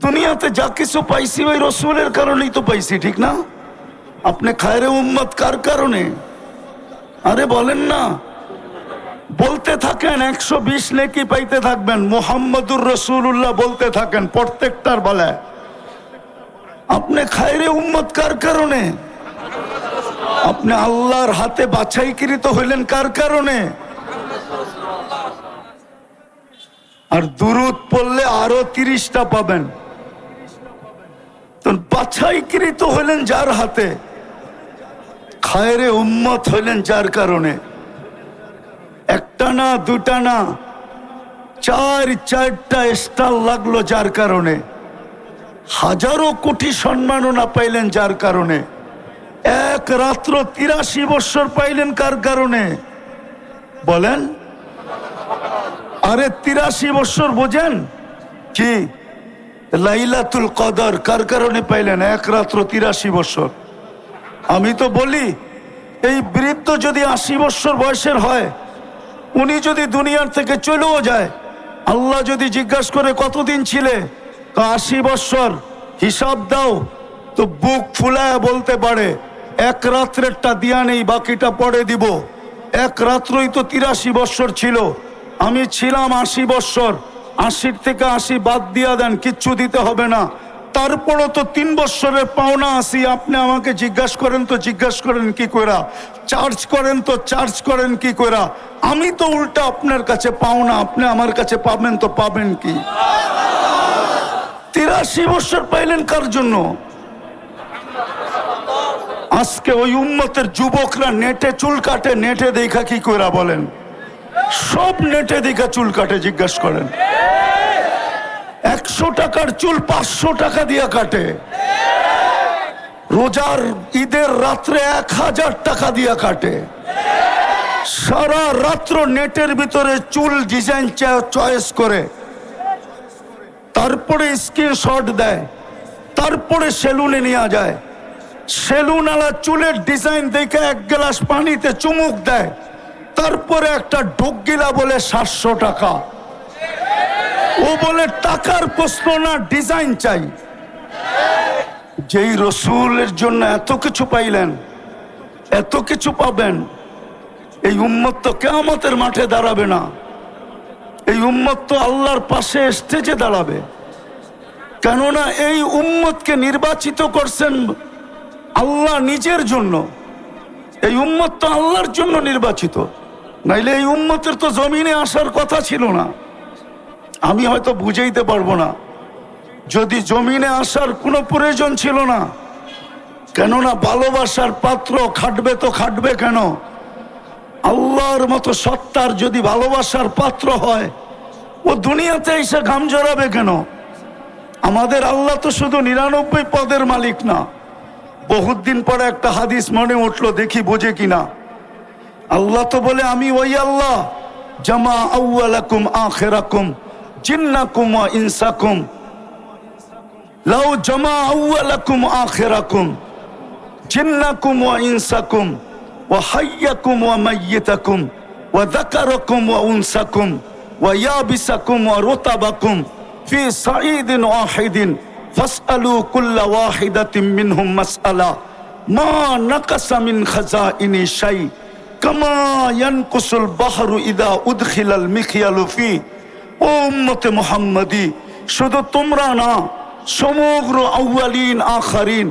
দুনিয়াতে যা কিছু পাইছি ওই রসুলের কারণেই তো পাইছি, ঠিক না? আপনি খায়রে উম্মত কার কারণে? আরে বলেন না, বলতে থাকেন, 120 নেকি পাইতে থাকবেন। মুহাম্মদুর রাসূলুল্লাহ বলতে থাকেন প্রত্যেকটার বেলায়। আপনি খায়রে উম্মত কার কারণে? আপনি আল্লাহর হাতে বাছাইকৃত হইলেন কার কারণে? আর দুরূদ পড়লে আরো 30টা পাবেন। তো বাছাইকৃত হইলেন যার হাতে, খায়রে উম্মত হইলেন যার কারণে। একটা না, দুটা না, 4টা স্টার লাগলো যার কারণে। হাজারো কোটি সম্মাননা পাইলেন যার কারণে। এক রাত্র 83 বছর পাইলেন কার কারণে? বলেন। আরে 83 বছর বোঝেন কি? লাইলাতুল কদর কার কারণে পাইলেন? এক রাত্র 83 বছর। আমি তো বলি, এই বৃদ্ধ যদি 80 বছর বয়সের হয়, উনি যদি দুনিয়ার থেকে চলেও যায়, আল্লাহ যদি জিজ্ঞাসা করে কতদিন ছিলে, 80 বছর, হিসাব দাও, তো বুক ফুলায় বলতে পারে এক রাত্রেরটা দিয়া নেই, বাকিটা পরে দিব। এক রাত্রই তো 83 বছর ছিল, আমি ছিলাম 80 বছর। 80 থেকে 80 বাদ দিয়া দেন, কিচ্ছু দিতে হবে না। তারপরও তো 3 বছরের পাওনা আছি। আপনি আমাকে জিজ্ঞাসা করেন তো জিজ্ঞাসা করেন কি কইরা? চার্জ করেন তো চার্জ করেন কি কইরা? আমি তো উল্টা আপনার কাছে পাওনা, আপনি আমার কাছে পাবেন তো পাবেন কি? 83 বছর পাইলেন কার জন্য? আজকে ওই উম্মতের যুবকরা নেটে চুল কাটে, নেটে দেখা কি কইরা বলেন? সব নেটে দেখা চুল কাটে, জিজ্ঞাসা করেন। 100 টাকার চুল 500 টাকা দিয়া কাটে। রোজার ঈদের রাত্রে 1000 টাকা দিয়া কাটে। সারা রাত্র নেটের ভিতরে চুল ডিজাইন চয়েস করে, তারপরে স্ক্রিনশট দেয়, তারপরে সেলুনে নিয়ে যায়। সেলুনওয়ালা চুলের ডিজাইন দেখে 1 গ্লাস পানিতে চুমুক দেয়, তারপরে একটা ডুগগিলা বলে 700 টাকা। ও বলে টাকার প্রশ্ন না, ডিজাইন চাই। যেই রসুলের জন্য এত কিছু পাইলেন, এত কিছু পাবেন, এই উম্মত তো কিয়ামতের মাঠে দাঁড়াবে না। এই উম্মত তো আল্লাহর পাশে স্টেজে দাঁড়াবে। কেননা এই উম্মতকে নির্বাচিত করছেন আল্লাহ নিজের জন্য। এই উম্মত তো আল্লাহর জন্য নির্বাচিত, নাইলে এই উম্মতের তো জমিনে আসার কথা ছিল না। আমি হয়তো বুঝাইতে পারবো না, যদি জমিনে আসার কোনো প্রয়োজন ছিল না। কেননা ভালোবাসার পাত্র খাটবে তো খাটবে কেন? আল্লাহর মতো সত্তার যদি ভালোবাসার পাত্র হয়, ও দুনিয়াতে এসে ঘাম জড়াবে কেন? আমাদের আল্লাহ তো শুধু 99 পদের মালিক না। বহুত দিন পরে একটা হাদিস মনে উঠলো, দেখি বোঝে কিনা। আল্লাহ তো বলে, আমি ওই আল্লাহ জামা আউয়ালাকুম আখিরাকুম জিন্নাকুম ওয়া ইনসাকুম লাউ জামা আউয়ালাকুম আখিরাকুম জিন্নাকুম ওয়া ইনসাকুম ওয়া হাইয়াকুম ওয়া মাইয়িতাকুম ওয়া যাকারাকুম ওয়া উনসাকুম ওয়া ইয়াবিসাকুম ওয়া রুতাবাকুম ফি সাঈদিন ওয়াহিদিন ফাসআলু কুল্লা ওয়াহিদাতিন মিনহুম মাসআলা মা নাকাসা মিন খাজাইনি শাই কামা ইয়ানকুসুল বাহরু ইদা উদখিলাল মিখিয়ালু ফি। ও উম্মতে মুহাম্মাদি, শুধু তোমরা না, সমগ্র আউয়ালিন আখারিন,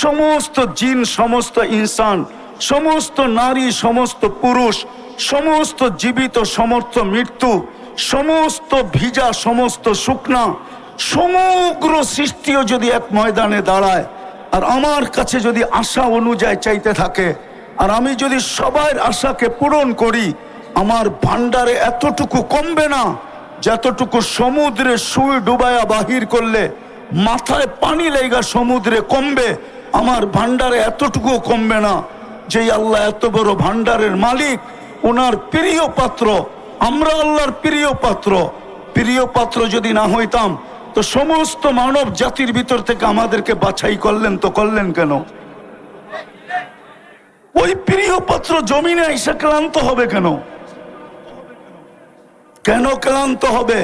সমস্ত জিন, সমস্ত ইনসান, সমস্ত নারী, সমস্ত পুরুষ, সমস্ত জীবিত, সমস্ত মৃত্যু, সমস্ত ভিজা, সমস্ত শুকনা, সমগ্র সৃষ্টিও যদি এক ময়দানে দাঁড়ায় আর আমার কাছে যদি আশা অনুযায়ী চাইতে থাকে, আর আমি যদি সবার আশাকে পূরণ করি, আমার ভান্ডারে এতটুকু কমবে না যতটুকু সমুদ্রে সুই ডুবায়া বাহির করলে মাথায় পানি লেগা সমুদ্রে কমবে। আমার ভান্ডারে এতটুকু কমবে না। যেই আল্লাহ এত বড় ভান্ডারের মালিক, ওনার প্রিয় পাত্র, আমরা আল্লাহর প্রিয় পাত্র। প্রিয় পাত্র যদি না হইতাম, তো সমস্ত মানব জাতির ভিতর থেকে আমাদেরকে বাছাই করলেন, তো করলেন কেন? ওই প্রিয় পাত্র জমিনে এসে ক্লান্ত হবে কেন? কেন ক্লান্ত হবে?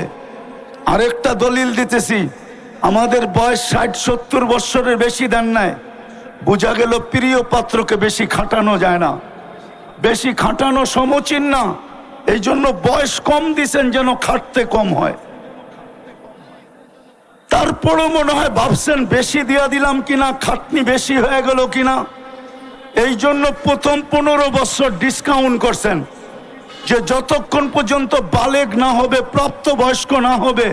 আরেকটা দলিল দিতেছি। আমাদের বয়স 60-70 বৎসরের বেশি দেন নাই, বোঝা গেল প্রিয় পাত্রকে বেশি খাটানো যায় না, বেশি খাটানো সমীচীন না। এই জন্য বয়স কম দিছেন যেন খাটতে কম হয়। তারপরও মনে হয় ভাবছেন বেশি দিয়া দিলাম কিনা, খাটনি বেশি হয়ে গেল কিনা। এই জন্য প্রথম 15 বছর ডিসকাউন্ট করছেন যে যতক্ষণ পর্যন্ত বালেগ না হবে, প্রাপ্তবয়স্ক না হবে,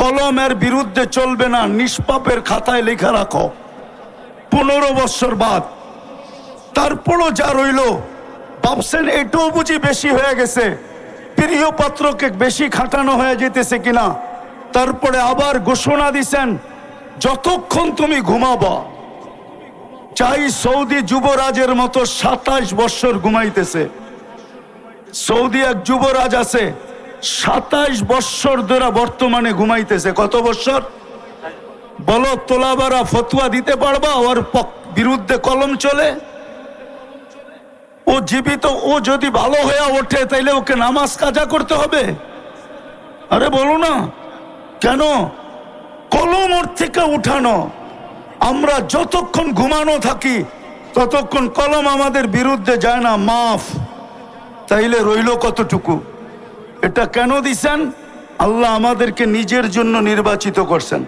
কলমের বিরুদ্ধে চলবে না, নিষ্পাপের খাতায় লেখা রাখো। 15 বছর বাদ তারপরও যা রইল, ভাবছেন এটাও বুঝি বেশি হয়ে গেছে, প্রিয় পাত্রকে বেশি খাটানো হয়ে যেতেছে কিনা। তারপরে আবার ঘোষণা দিছেন যতক্ষণ তুমি ঘুমাবা, চাই সৌদি যুবরাজের মতো 27 বছর ঘুমাইতেছে। সৌদি এক যুবরাজ আছে 27 বছর ধরে বর্তমানে ঘুমাইতেছে। কত বছর বলো? তোলাবারা ফতুয়া দিতে পারবা? ওর বিরুদ্ধে কলম চলে? ও জীবিত, ও যদি ভালো হয়ে ওঠে তাইলে ওকে নামাজ কাজা করতে হবে? আরে বলো না কেন? কলম ওর থেকে উঠানো। আমরা যতক্ষণ ঘুমানো থাকি ততক্ষণ কলম আমাদের বিরুদ্ধে যায় না, মাফ। তাইলে রইল কতটুকু? এটা কেন দিছেন? আল্লাহ আমাদেরকে নিজের জন্য নির্বাচিত করছেন।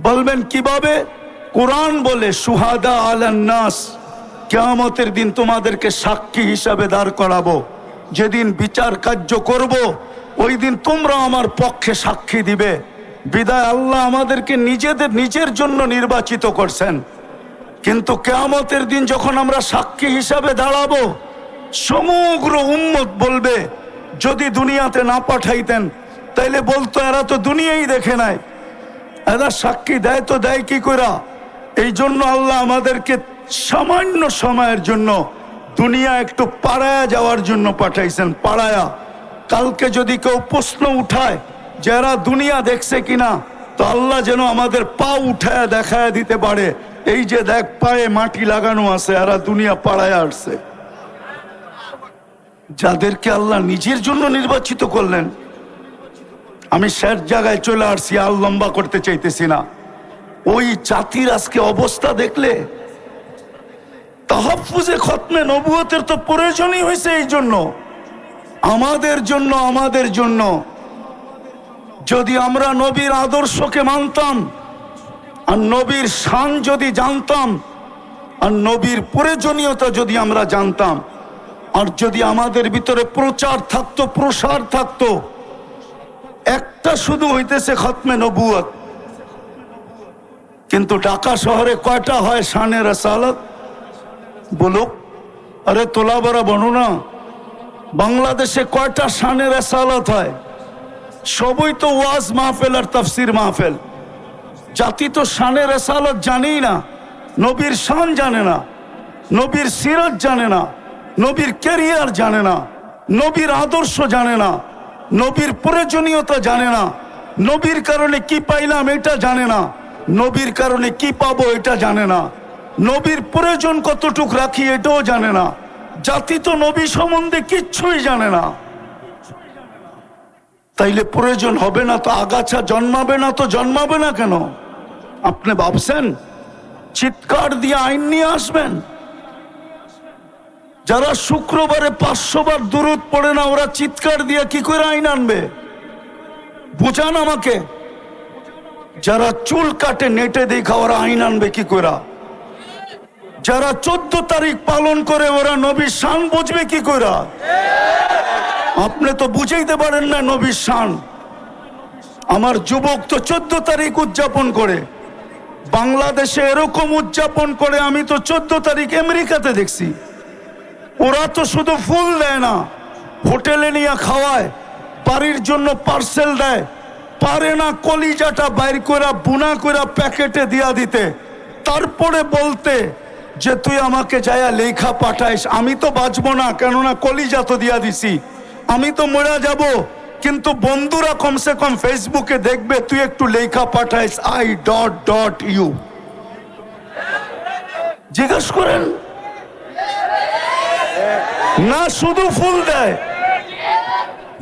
বলবেন কিভাবে? কোরআন বলে সুহাদা আলান নাস, কিয়ামতের দিন তোমাদেরকে সাক্ষী হিসাবে দাঁড় করাবো। যেদিন বিচার কার্য করব ওই দিন তোমরা আমার পক্ষে সাক্ষী দিবে। বিদায় আল্লাহ আমাদেরকে নিজের জন্য নির্বাচিত করছেন। কিন্তু কিয়ামতের দিন যখন আমরা সাক্ষী হিসাবে দাঁড়াবো, সমগ্র উম্মত বলবে যদি দুনিয়াতে না পাঠাইতেন তাইলে বলতো এরা তো দুনিয়াই দেখে নাই, এরা সাক্ষী দেয় তো দেয় কি কইরা। এই জন্য আল্লাহ আমাদেরকে সামান্য সময়ের জন্য দুনিয়া একটু পাড়ায়া যাওয়ার জন্য পাঠাইছেন। পাড়ায়া, কালকে যদি কেউ প্রশ্ন উঠায় যারা দুনিয়া দেখছে কিনা, তো আল্লাহ যেন আমাদের পা উঠায়া দেখায় দিতে পারে, এই যে দেখ পায়ে মাটি লাগানো আছে, এরা দুনিয়া পাড়ায় আসছে। যাদেরকে আল্লাহ নিজের জন্য নির্বাচিত করলেন। আমি শেষ জায়গায় চলে আসছি, আর লম্বা করতে চাইতেছি না। ওই জাতির আজকে অবস্থা দেখলে, তাহাফুজে খতমে নবুয়তের তো প্রয়োজনই হয়েছে এই জন্য, আমাদের জন্য। যদি আমরা নবীর আদর্শকে মানতাম, আর নবীর শান যদি জানতাম, আর নবীর প্রয়োজনীয়তা যদি আমরা জানতাম, আর যদি আমাদের ভিতরে প্রচার থাকতো, প্রসার থাকতো, একটা শুধু হইতেছে খতমে নবুয়ত। কিন্তু ঢাকা শহরে কয়টা হয় শানে রাসালাত? বলুক। আরে তোলাবারা বনো না, বাংলাদেশে কয়টা শানে রাসালাত হয়? সবই তো ওয়াজ মাহফিল আর তাফসির মাহফিল। জাতি তো শানে রাসালাত জানেই না, নবীর শান জানে না, নবীর সিরাত জানে না, নবীর ক্যারিয়ার জানে না, নবীর আদর্শ জানে না, নবীর প্রয়োজনীয়তা জানে না, নবীর কারণে কি পাইলাম এটা জানে না, নবীর কারণে কি পাবো এটা জানে না, নবীর প্রয়োজন কতটুক রাখি এটাও জানে না। জাতি তো নবী সম্বন্ধে কিচ্ছুই জানে না। তাইলে প্রয়োজন হবে না তো আগাছা জন্মাবে না, তো জন্মাবে না কেন? আপনি ভাবছেন চিৎকার দিয়ে আইন নিয়ে আসবেন? যারা শুক্রবারে 500 বার দুরূদ পড়ে না, ওরা চিৎকার দিয়ে কি করে আইন আনবে? বুঝান আমাকে। যারা চুল কাটে নেটে দেখা, ওরা আইন আনবে কি করে? যারা 14 তারিখ পালন করে, ওরা নবীর শান বুঝবে কি করে? আপনি তো বুঝাইতে পারেন না নবীর শান। আমার যুবক তো 14 তারিখ উদযাপন করে, বাংলাদেশে এরকম উদযাপন করে আমি তো 14 তারিখ আমেরিকাতে দেখছি। ওরা তো শুধু ফুল দেয় না, হোটেলে নিয়ে খাওয়ায়, বাড়ির জন্য পার্সেল দেয়, পারে না কলিজাটা বাইর করে বুনা করে প্যাকেটে দিয়া দিতে, তারপরে বলতে যে তুই আমাকে যায়া লেখা পাঠাইস। আমি তো বাঁচবো না, কেননা কলিজা তো দিয়া দিছি, আমি তো মরে যাব। কিন্তু বন্ধুরা কমসে কম ফেসবুকে দেখবে তুই একটু লেখা পাঠাইস I.U। জিজ্ঞেস করেন না, শুধু ফুল দেয়,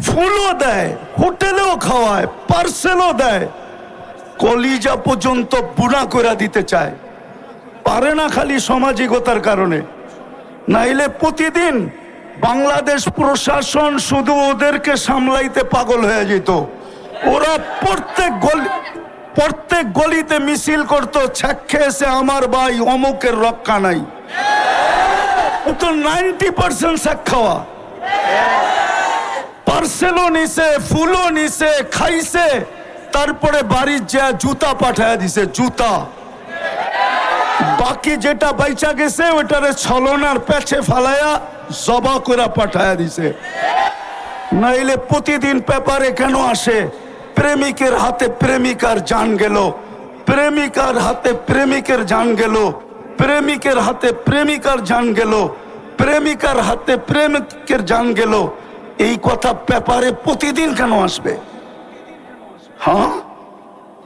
ফুলও দেয়, হোটেলেও খাওয়ায়, পার্সেলও দেয়। কলিজা পর্যন্ত বুনা করে দিতে চায়, পারে না খালি সামাজিকতার কারণে। নাইলে প্রতিদিন বাংলাদেশ প্রশাসন শুধু ওদেরকে সামলাইতে পাগল হয়ে যেত। ওরা প্রত্যেক গলিতে মিছিল করতো, ছ্যাঁকে এসে আমার ভাই অমুকের রক্ষা নাই। ও তো 90% ছ্যাঁক খাওয়া, পার্সেলও নিছে, ফুলও নিছে, খাইছে, তারপরে বাড়ির যা জুতা পাঠায় দিছে, জুতা। বাকি যেটা বাইচা গেছে ওটারে ছলনার পেছে ফালায়া জবা করে পাঠায় দিছে। নাইলে প্রতিদিন পেপারে কেন আসে প্রেমিকের হাতে প্রেমিকার জান গেল, প্রেমিকার হাতে প্রেমিকের জান গেল, প্রেমিকের হাতে প্রেমিকার জান গেল, প্রেমিকার হাতে প্রেমিকের জান গেল। এই কথা পেপারে প্রতিদিন কেন আসবে? হ্যাঁ,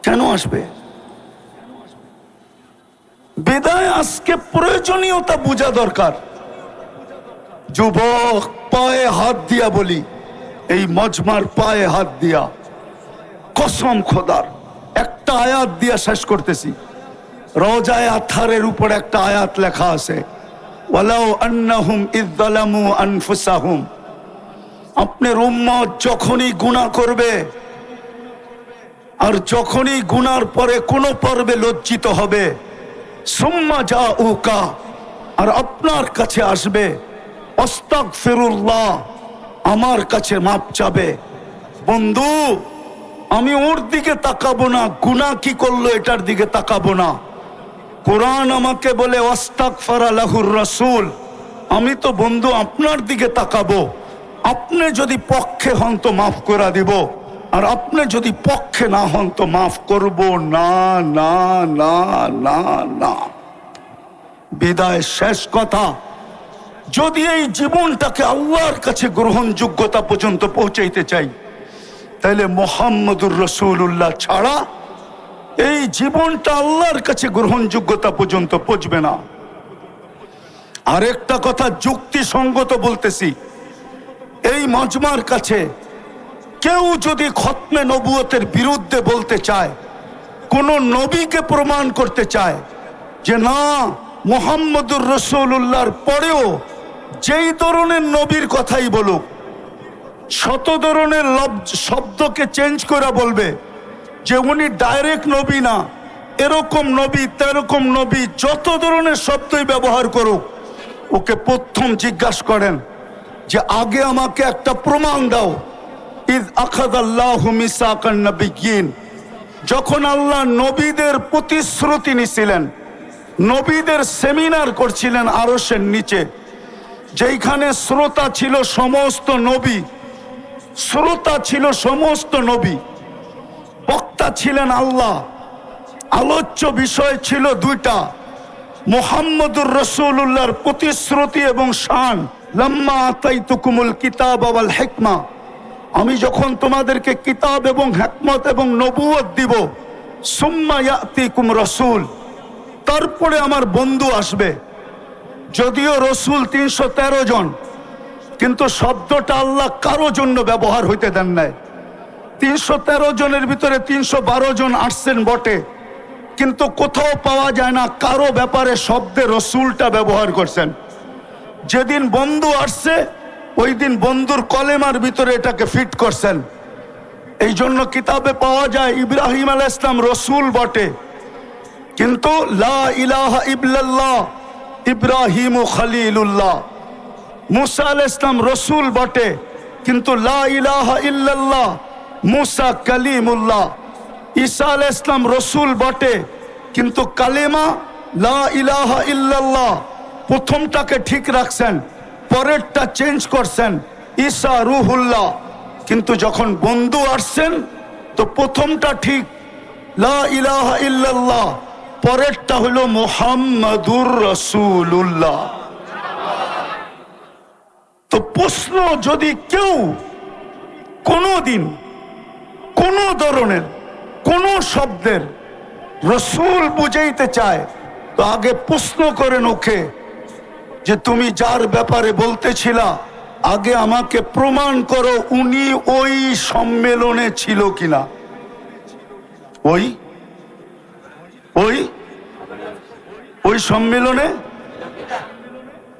কেন আসবে? বিদায় আজকে প্রয়োজনীয়তা বোঝা দরকার। যুবক, পায়ে হাত দিয়া বলি, এই মজমার পায়ে হাত দিয়া কসম খোদার একটা আয়াত দিয়া শেষ করতেছি। রওজায়ে আতহারের উপর একটা আয়াত লেখা আছে, ওয়ালাউ আন্নাহুম ইয যালামু আনফুসাহুম। আপনার উম্মত যখনই গুনাহ করবে আর যখনই গুনার পরে কোনো পর্বে লজ্জিত হবে, সুম্মা জাউকা, আর আপনার কাছে আসবে, আস্তাগফিরুল্লাহ, আমার কাছে মাপ চাবে। বন্ধু, আমি ওর দিকে তাকাবো না, গুনাহ কি করলো এটার দিকে তাকাবো না। কোরআন আমাকে বলে ওয়াস্তাগফারা লাহুর রাসূল, আমি তো বন্ধু আপনার দিকে তাকাবো। আপনি যদি পক্ষে হন তো মাফ করে দিব, আর আপনি যদি পক্ষে না হন তো মাফ করব না, না, না, না, না। বিদায় শেষ কথা, যদি এই জীবনটাকে আল্লাহর কাছে গ্রহণযোগ্যতা পর্যন্ত পৌঁছাইতে চাই, তাহলে মুহাম্মদুর রাসূলুল্লাহ ছাড়া এই জীবনটা আল্লাহর কাছে গ্রহণযোগ্যতা পর্যন্ত পৌঁছবে না। আরেকটা কথা যুক্তিসঙ্গত বলতেছি, এই মজমার কাছে কেউ যদি খতমে নবুয়তের বিরুদ্ধে বলতে চায়, কোন নবীকে প্রমাণ করতে চায় যে না মুহাম্মদুর রাসূলুল্লাহর পরেও যেই ধরনের নবীর কথাই বলুক, শত ধরনের শব্দকে চেঞ্জ করে বলবে যে উনি ডাইরেক্ট নবী না, এরকম নবী, তেরকম নবী, যত ধরনের শব্দই ব্যবহার করুক, ওকে প্রথম জিজ্ঞাসা করেন যে আগে আমাকে একটা প্রমাণ দাও। ইয আখাযাল্লাহু মিসাকান নাবিয়্যিন, যখন আল্লাহ নবীদের প্রতিশ্রুতি নিছিলেন, নবীদের সেমিনার করছিলেন আরশের নিচে, যেখানে শ্রোতা ছিল সমস্ত নবী, শ্রোতা ছিল সমস্ত নবী, বক্তা ছিলেন আল্লাহ, আলোচ্য বিষয় ছিল দুইটা, মুহাম্মদুর রাসূলুল্লাহর প্রতিশ্রুতি এবং শান। লাম্মা আতাইতুকুমুল কিতাব ওয়াল হিকমা, আমি যখন তোমাদেরকে কিতাব এবং হিকমত এবং নবুয়ত দিব, সুম্মা ইয়াতিকুম রাসূল, তারপরে আমার বন্ধু আসবে। যদিও রসুল 313 জন, কিন্তু শব্দটা আল্লাহ কারো জন্য ব্যবহার হইতে দেন নাই। 313 জনের ভিতরে 312 জন আসছেন বটে, কিন্তু কোথাও পাওয়া যায় না কারো ব্যাপারে শব্দে রসুলটা ব্যবহার করছেন। যেদিন বন্ধু আসছে ওই দিন বন্ধুর কলেমার ভিতরে এটাকে ফিট করছেন। এই জন্য কিতাবে পাওয়া যায় ইব্রাহিম আলাইহিস সালাম রসুল বটে, কিন্তু লা ইলাহা ইল্লাল্লাহ ইব্রাহিম খলিলুল্লাহ। মুসা আলাইহিস সালাম রসুল বটে, কিন্তু লা ইলাহা ইল্লাল্লাহ মুসা কালিমুল্লাহ। ঈসা আলাইহিস সালাম রসুল বটে, কিন্তু কালেমা লা ইলাহা ইল্লাল্লাহ প্রথমটাকে ঠিক রাখছেন, পরেরটা চেঞ্জ করছেন, ঈসা রুহুল্লাহ। কিন্তু যখন বন্ধু আসছেন তো প্রথমটা ঠিক লা ইলাহা ইল্লাল্লাহ, পরেরটা হলো মুহাম্মাদুর রাসূলুল্লাহ। তো প্রশ্ন, যদি কেউ কোনোদিন কোন ধরনের কোন শব্দের রসূল বুঝাইতে চায়, তো আগে প্রশ্ন করেন ওকে যে তুমি যার ব্যাপারে বলতেছিলা আগে আমাকে প্রমাণ করো উনি ওই সম্মেলনে ছিল কিনা। ওই ওই ওই সম্মেলনে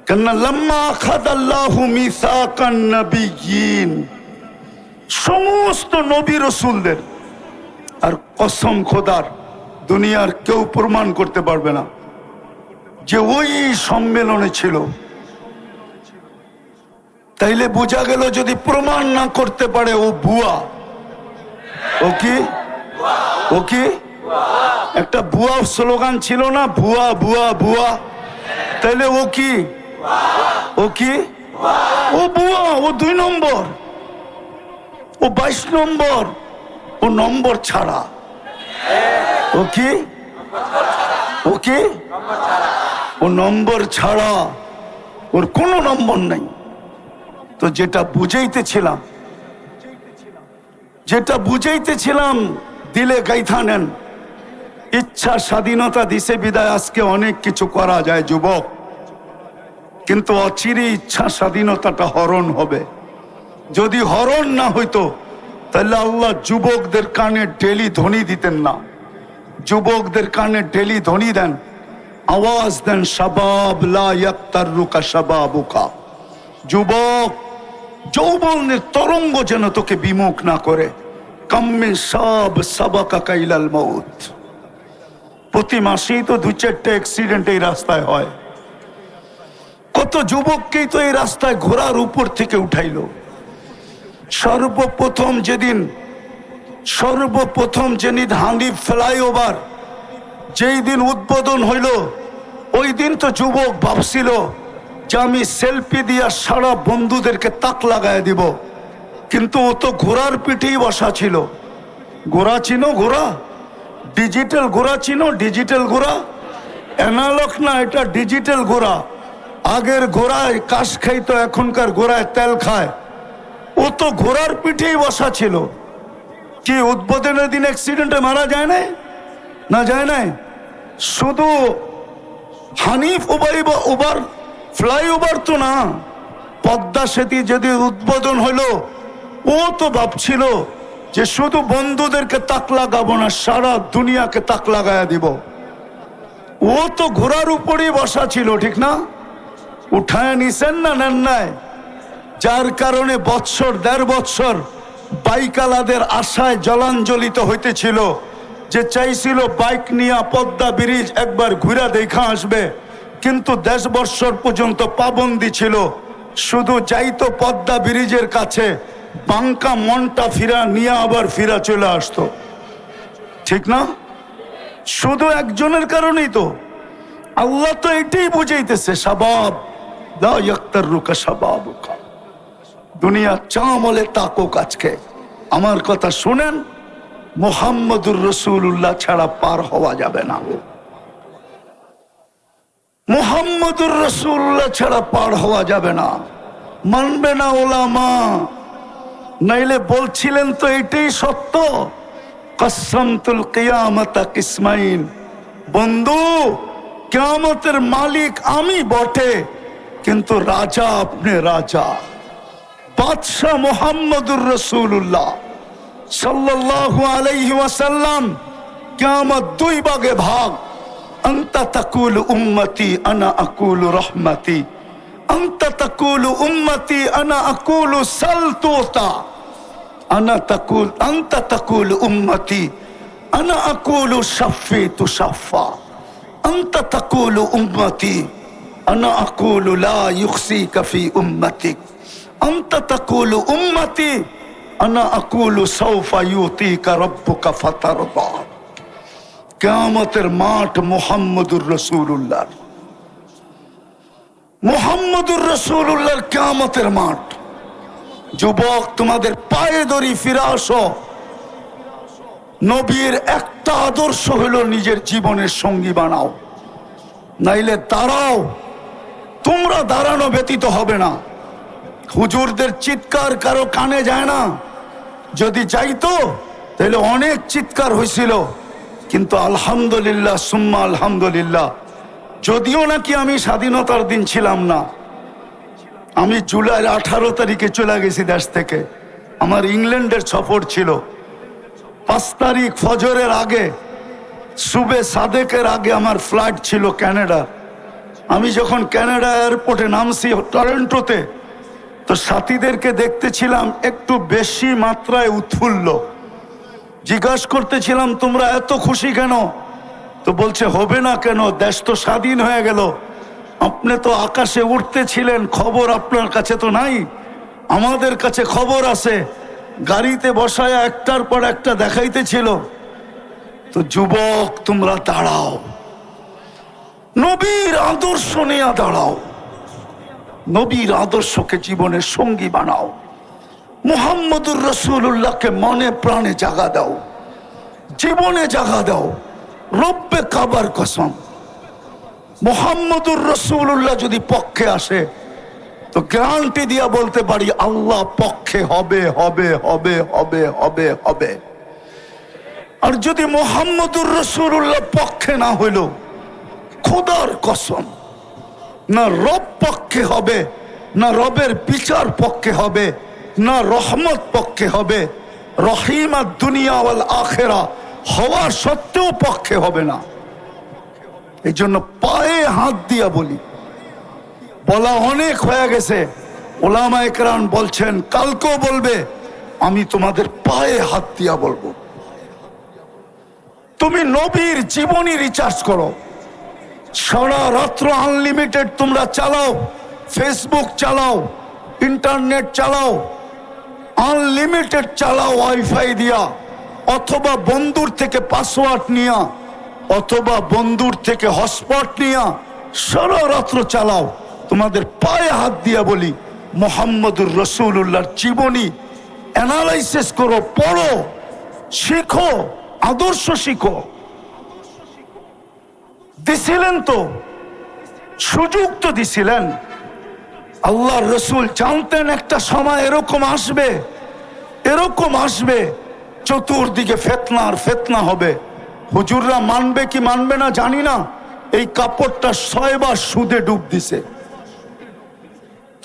কেননা লাম্মা আখাযাল্লাহু মিসাকান নাবিয়্যিন, সমস্ত নবী রাসূলদের, আর কসম খোদার দুনিয়ার কেউ প্রমাণ করতে পারবে না যে ওই সম্মেলনে ছিল। তাইলে বোঝা গেল যদি প্রমাণ না করতে পারে ও ভুয়া। ও কি? ও কি? একটা ভুয়া স্লোগান ছিল না, ভুয়া ভুয়া ভুয়া। তাইলে ও কি? ও কি? ও ভুয়া, ও 2 নম্বর, ও 22 নম্বর, ও নম্বর ছাড়া। ও কি? ও কি? ও নম্বর ছাড়া, ওর কোনো নম্বর নাই। তো যেটা বুঝাইতেছিলাম দিলে গাইথা নেন। ইচ্ছা স্বাধীনতা দিছে বিদায় আজকে অনেক কিছু করা যায় যুবক, কিন্তু অচিরে ইচ্ছা স্বাধীনতাটা হরণ হবে। যদি হরণ না হইতো তাহলে আল্লাহ যুবকদের কানে ডেলি ধ্বনি দিতেন না। যুবকদের কানে ডেলি ধ্বনি দেন, আওয়াজ দেন, শাবাব লা ইয়াক্তারুকা শাবাবুকা। যুবক, যৌবনের তরঙ্গ যেন তোকে বিমুখ না করে। কাম্মে সাব সাবাকা ইলাল মউত। প্রতি মাসেই তো 2-4টা অ্যাক্সিডেন্ট এই রাস্তায় হয়। কত যুবককেই তো এই রাস্তায় ঘোড়ার উপর থেকে উঠাইলো। সর্বপ্রথম যেদিন হানিফ ফ্লাইওভার যেই দিন উদ্বোধন হইল, ওই দিন তো যুবক ভাবছিল যে আমি সেলফি দিয়া সারা বন্ধুদেরকে তাক লাগায় দিব, কিন্তু ও তো ঘোড়ার পিঠেই বসা ছিল। ঘোড়া চিনো? ঘোড়া ডিজিটাল ঘোড়া চিনো? ডিজিটাল ঘোড়া, অ্যানালগ না, এটা ডিজিটাল ঘোড়া। আগের ঘোড়ায় কাশ খাইতো, এখনকার ঘোড়ায় তেল খায়। ও তো ঘোড়ার পিঠেই বসা ছিল। কি উদ্বোধনের দিন অ্যাক্সিডেন্টে মারা যায় নাই? না, যায় নাই। শুধু হানিফ ওভার ফ্লাইওভার তো না, পদ্মা সেতু যদি উদ্বোধন হলো, ও তো ভাবছিল যে শুধু বন্ধুদেরকে তাক লাগাবো না, সারা দুনিয়াকে তাক লাগায়া দিব। ও তো ঘোড়ার উপরেই বসা ছিল, ঠিক না? উঠায় নিছেন না নেন নাই? যার কারণে 1.5 বৎসর বাইকালাদের আশায় জলাঞ্জলিত হইতেছিল, যে চাইছিল বাইক নিয়ে পদ্মা ব্রিজ একবার ঘুরে দেখা আসবে, কিন্তু 10 বৎসর পর্যন্ত পাবন্দি ছিল। শুধু যাইতো পদ্মা ব্রিজের কাছে, বাঙ্কা মনটা ফিরা নিয়ে আবার ফিরা চলে আসতো, ঠিক না? শুধু একজনের কারণেই তো। আল্লাহ তো এটাই বুঝাইতেছে, শাবাব লা ইয়াক্তারুকা শাবাবুকা। দুনিয়া চামলে তাকুক। আজকে আমার কথা শুনেন, মুহাম্মদুর রাসূলুল্লাহ ছাড়া পার হওয়া যাবে না। মুহাম্মদুর রাসূলুল্লাহ ছাড়া পার হওয়া যাবে না। মানবে না ওলামা, নাইলে বলছিলেন তো এটাই সত্য, কসমতুল কিয়ামাতা কিসমাইন। বন্ধু, কিয়ামতের মালিক আমি বটে, কিন্তু রাজা আপনি রাজা। বাদশাহ মুহাম্মদুর রাসূলুল্লাহ সাল্লাল্লাহু আলাইহি ওয়াসাল্লাম। কিয়ামত 2 ভাগে ভাগ। আনতা তাকুলু উম্মতি আনা আকুলু রাহমাতি, আনতা তাকুলু উম্মতি আনা আকুলু সালতুতা, আনতা তাকুলু উম্মতি আনা আকুলু শাফিতু শাফা, আনতা তাকুলু উম্মতি আনা আকুলু লা ইউখসিকা ফি উম্মতিক, আনতা তাকুলু উম্মতি আনা আকুলু সাউফা ইউতিকা রাব্বুকা ফাতারদা। কিয়ামতের মাঠ মুহাম্মদুর রাসূলুল্লাহ, মুহাম্মদুর রাসূলুল্লাহর কিয়ামতের মাঠ। যুবক, তোমাদের পায়ে ধরি, ফিরে আসো। নবীর একটা আদর্শ হলো নিজের জীবনের সঙ্গী বানাও, নাইলে দাঁড়াও। তোমরা দাঁড়ানো ব্যতীত হবে না। হুজুরদের চিৎকার কারো কানে যায় না। যদি যাইতো তাহলে অনেক চিৎকার হয়েছিল, কিন্তু আলহামদুলিল্লাহ সুম্মা আলহামদুলিল্লাহ, যদিও নাকি আমি স্বাধীনতার দিন ছিলাম না। আমি জুলাইয়ের 18 তারিখে চলে গেছি দেশ থেকে। আমার ইংল্যান্ডের সফর ছিল। 5 তারিখ ফজরের আগে সুবে সাদেকের আগে আমার ফ্লাইট ছিল কানাডা। আমি যখন কানাডা এয়ারপোর্টে নামছি টরন্টোতে, তো সাথীদেরকে দেখতেছিলাম একটু বেশি মাত্রায় উৎফুল্ল। জিজ্ঞাসা করতেছিলাম তোমরা এত খুশি কেন? তো বলছে হবে না কেন, দেশ তো স্বাধীন হয়ে গেল। আপনি তো আকাশে উঠতেছিলেন, খবর আপনার কাছে তো নাই, আমাদের কাছে খবর আছে। গাড়িতে বসায় একটার পর একটা দেখাইতেছিল। তো যুবক তোমরা দাঁড়াও, নবীর আদর্শ নিয়ে দাঁড়াও, নবীর আদর্শকে জীবনের সঙ্গী বানাও, মুহাম্মদুর রাসূলুল্লাহকে মনে প্রাণে জাগা দাও, জীবনে জাগা দাও। রব্বে কাবার কসম, মুহাম্মদুর রাসূলুল্লাহ যদি পক্ষে আসে তো গ্যারান্টি দিয়া বলতে পারি আল্লাহ পক্ষে হবে হবে হবে হবে হবে হবে। আর যদি মুহাম্মদুর রাসূলুল্লাহ পক্ষে না হইল, খোদার কসম, না রব পক্ষে হবে, না রবের বিচার পক্ষে হবে, না রহমত পক্ষে হবে, রহিমা দুনিয়া ওয়াল আখিরা হওয়ার সত্ত্বেও পক্ষে হবে না। এই জন্য পায়ে হাত দিয়া বলি, বলা অনেক হয়ে গেছে। ওলামায়ে কেরাম বলছেন কালকেও বলবে, আমি তোমাদের পায়ে হাত দিয়া বলবো, তুমি নবীর জীবনী রিচার্জ করো। সারা রাত্র আনলিমিটেড তোমরা চালাও, ফেসবুক চালাও, ইন্টারনেট চালাও, আনলিমিটেড চালাও ওয়াইফাই দিয়া, অথবা বন্ধুর থেকে পাসওয়ার্ড নিয়া, অথবা বন্ধুর থেকে হটস্পট নিয়া সারা রাত্র চালাও। তোমাদের পায়ে হাত দিয়া বলি, মুহাম্মদুর রাসূলুল্লাহর জীবনী অ্যানালাইসিস করো, পড়ো, শিখো, আদর্শ শিখো। দিছিলেন তো, সুযোগ তো দিছিলেন। আল্লাহর রসুল জানতেন একটা সময় এরকম আসবে, এরকম আসবে, চতুর্দিকে ফিতনা আর ফিতনা হবে। হুজুররা মানবে কি মানবে না জানি না, এই কাপড়টা 6 বার সুদে ডুব দিছে।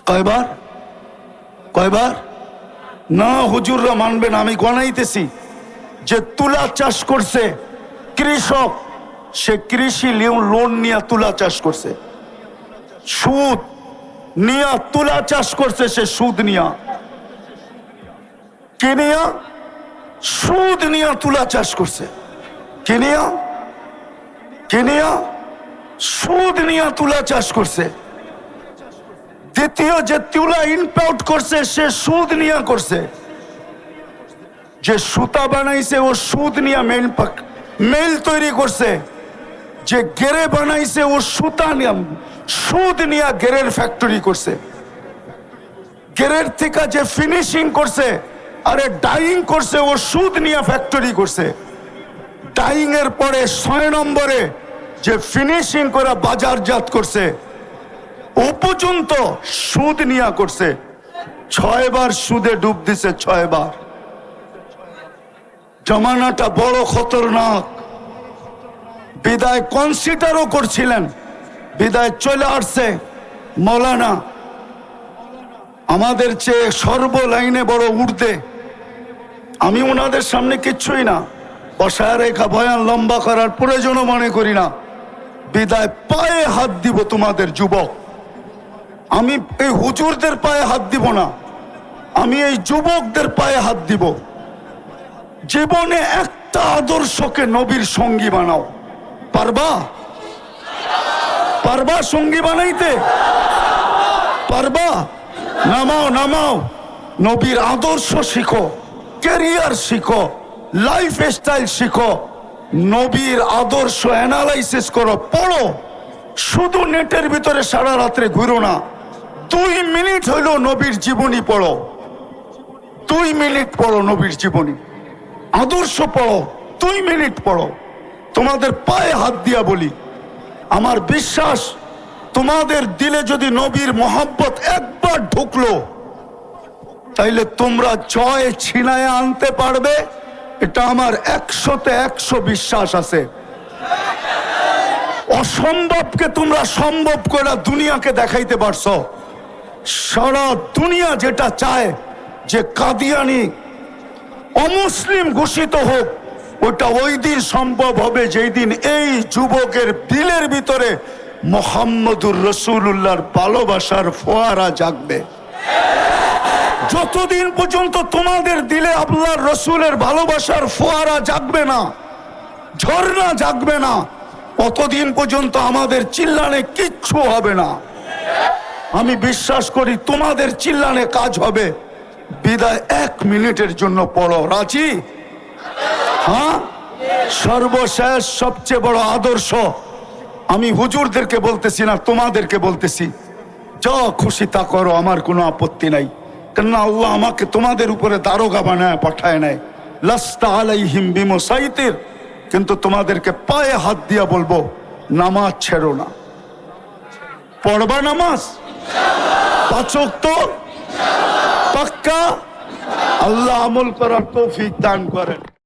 কয়বার? কয়বার? না, হুজুররা মানবে না। আমি গণাইতেছি, যে তুলা চাষ করছে কৃষক, সে কৃষি লোন নিয়ে তুলা চাষ করছে, সুদ নিয়া তুলা চাষ করছে, সে সুদ নিয়া, কে নিয়া? সুদ নিয়া তুলা চাষ করছে। কে নিয়া? কে নিয়া? সুদ নিয়া তুলা চাষ করছে। দ্বিতীয় যে তুলা ইম্পোর্ট করছে, সে সুদ নিয়া করছে। যে সুতা বানাইছে ও সুদ নিয়া মেল তৈরি করছে। যে গেরে বানাইছে ও সুতা নিয়া, সুদ নিয়া গেরের ফ্যাক্টরি করছে। গেরের থেকে যে ফিনিশিং করছে, আরে ডাইং করছে, ও সুদ নিয়া ফ্যাক্টরি করছে। ডাইং এর পরে 6 নম্বরে যে ফিনিশিং করে বাজারজাত করছে, ও পর্যন্ত সুদ নিয়া করছে। 6 বার সুদে ডুব দিছে, 6 বার। জমানাটা বড় খতরনাক। বিদায় কনসিডারও করছিলেন, বিদায় চলে আসছে মৌলানা, আমাদের চেয়ে সর্ব লাইনে বড় ঊর্ধ্বে। আমি ওনাদের সামনে কিচ্ছুই না, বসায় রেখা বয়ান লম্বা করার প্রয়োজনও মনে করি না। বিদায় পায়ে হাত দিব তোমাদের যুবক। আমি এই হুজুরদের পায়ে হাত দিব না, আমি এই যুবকদের পায়ে হাত দিব। জীবনে একটা আদর্শকে নবীর সঙ্গী বানাও। পারবা? পারবা সঙ্গী বানাইতে? পারবা? নামাও, নামাও। নবীর আদর্শ শিখো, ক্যারিয়ার শিখো, লাইফ স্টাইল শিখো, নবীর আদর্শ অ্যানালাইসিস করো, পড়ো। শুধু নেটের ভিতরে সারা রাত্রে ঘুরো না। 2 মিনিট হইলো নবীর জীবনী পড়ো, 2 মিনিট পড়ো নবীর জীবনী, আদর্শ পড়ো, 2 মিনিট পড়ো। তোমাদের পায়ে হাত দিয়া বলি, আমার বিশ্বাস তোমাদের দিলে যদি নবীর মোহাব্বত একবার ঢুকলো, তাইলে তোমরা জয় ছিনায় আনতে পারবে। এটা আমার 100-তে 100 বিশ্বাস আছে। অসম্ভবকে তোমরা সম্ভব করে দুনিয়াকে দেখাইতে পারছো। সারা দুনিয়া যেটা চায় যে কাদিয়ানি অমুসলিম ঘোষিত হোক, ওটা ওই দিন সম্ভব হবে যেই দিন এই যুবকের দিলের ভিতরে মুহাম্মদুর রাসূলুল্লাহর ভালোবাসার ফোয়ারা জাগবে। যতদিন পর্যন্ত তোমাদের দিলে আল্লাহর রসুলের ভালোবাসার ফোয়ারা জাগবে না, ঝর্ণা জাগবে না, অতদিন পর্যন্ত আমাদের চিল্লানে কিচ্ছু হবে না। আমি বিশ্বাস করি তোমাদের চিল্লানে কাজ হবে। বিদায় 1 মিনিটের জন্য পড়ো, রাজি? হ্যাঁ, সর্বশেষ সবচেয়ে বড় আদর্শ আমি হুজুরদেরকে বলতেছি না, তোমাদেরকে বলতেছি, যা খুশি তা করো, আমার কোনো আপত্তি নাই। কেননা আল্লাহ আমাকে তোমাদের উপরে দারোগা বানায় পাঠায় নাই। লাস্তা আলাইহিম বিমুসাইতির, কিন্তু তোমাদেরকে পায়ে হাত দিয়া বলবো, নামাজ ছেড়ো না। পড়বা নামাজ 5 ওয়াক্ত পাক্কা। আল্লাহ আমল করার তৌফিক দান করেন।